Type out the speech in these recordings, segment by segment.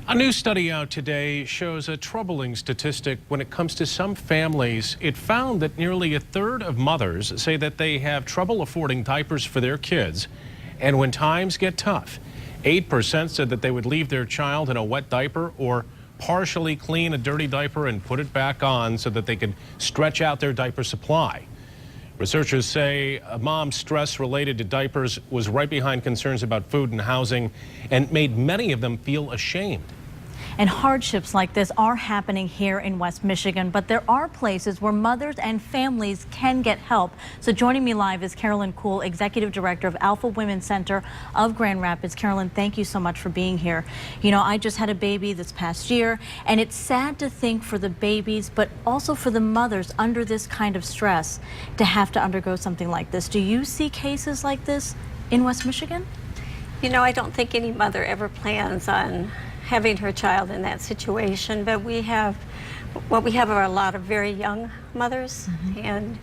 A new study out today shows a troubling statistic when it comes to some families. It found that nearly a third of mothers say that they have trouble affording diapers for their kids. And when times get tough, 8% said that they would leave their child in a wet diaper or partially clean a dirty diaper and put it back on so that they could stretch out their diaper supply. Researchers say a mom's stress related to diapers was right behind concerns about food and housing and made many of them feel ashamed. And hardships like this are happening here in West Michigan, but there are places where mothers and families can get help. So joining me live is Carolyn Koole, Executive Director of Alpha Women's Center of Grand Rapids. Carolyn, thank you so much for being here. You know, I just had a baby this past year, and it's sad to think for the babies, but also for the mothers under this kind of stress to have to undergo something like this. Do you see cases like this in West Michigan? You know, I don't think any mother ever plans on having her child in that situation, but what we have are a lot of very young mothers, and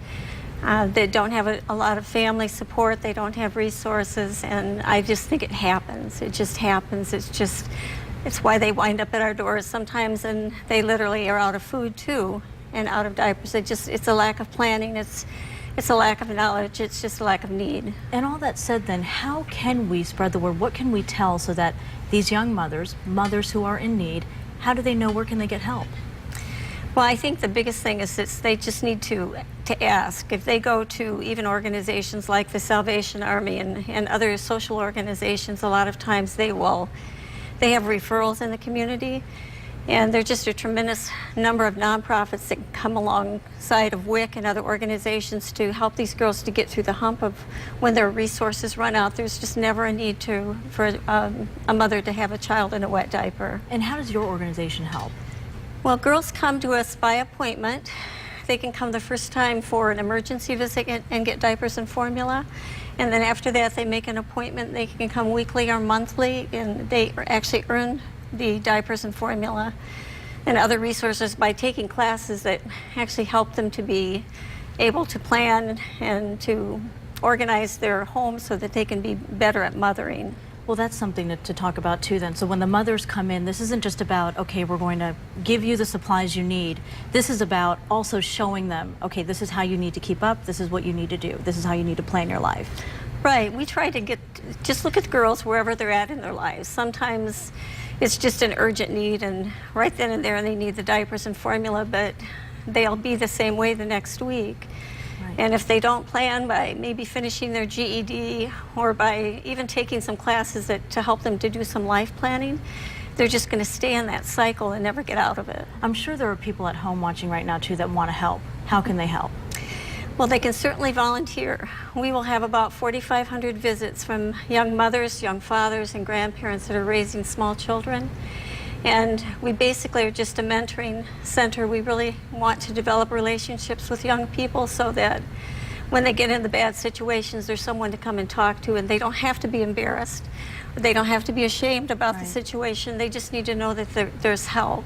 they don't have a lot of family support, they don't have resources, and I just think it happens. It just happens. It's why they wind up at our doors sometimes, and they literally are out of food too, and out of diapers. It's a lack of planning, it's a lack of knowledge, it's just a lack of need. And all that said then, how can we spread the word? What can we tell so that these young mothers who are in need, how do they know where can they get help? Well, I think the biggest thing is that they just need to ask. If they go to even organizations like the Salvation Army and other social organizations, a lot of times they have referrals in the community. And there's just a tremendous number of nonprofits that come alongside of WIC and other organizations to help these girls to get through the hump of when their resources run out. There's just never a need for a mother to have a child in a wet diaper. And how does your organization help? Well, girls come to us by appointment. They can come the first time for an emergency visit and get diapers and formula. And then after that, they make an appointment. They can come weekly or monthly, and they actually earn the diapers and formula and other resources by taking classes that actually help them to be able to plan and to organize their home so that they can be better at mothering. Well, that's something to talk about too then. So when the mothers come in, this isn't just about, okay, we're going to give you the supplies you need. This is about also showing them, okay, this is how you need to keep up, this is what you need to do, this is how you need to plan your life. Right, we try to just look at girls wherever they're at in their lives. Sometimes it's just an urgent need, and right then and there they need the diapers and formula, but they'll be the same way the next week. Right. And if they don't plan by maybe finishing their GED or by even taking some classes to help them to do some life planning, they're just going to stay in that cycle and never get out of it. I'm sure there are people at home watching right now too that want to help. How can they help? Well, they can certainly volunteer. We will have about 4,500 visits from young mothers, young fathers, and grandparents that are raising small children. And we basically are just a mentoring center. We really want to develop relationships with young people so that when they get in the bad situations, there's someone to come and talk to, and they don't have to be embarrassed. They don't have to be ashamed about the situation. They just need to know that there's help.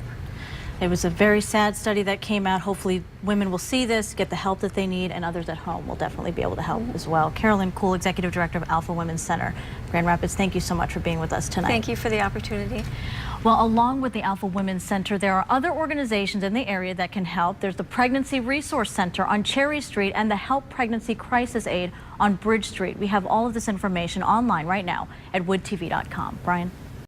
It was a very sad study that came out. Hopefully women will see this, get the help that they need, and others at home will definitely be able to help as well. Carolyn Koole, Executive Director of Alpha Women's Center, Grand Rapids, thank you so much for being with us tonight. Thank you for the opportunity. Well, along with the Alpha Women's Center, there are other organizations in the area that can help. There's the Pregnancy Resource Center on Cherry Street and the Help Pregnancy Crisis Aid on Bridge Street. We have all of this information online right now at woodtv.com. Brian?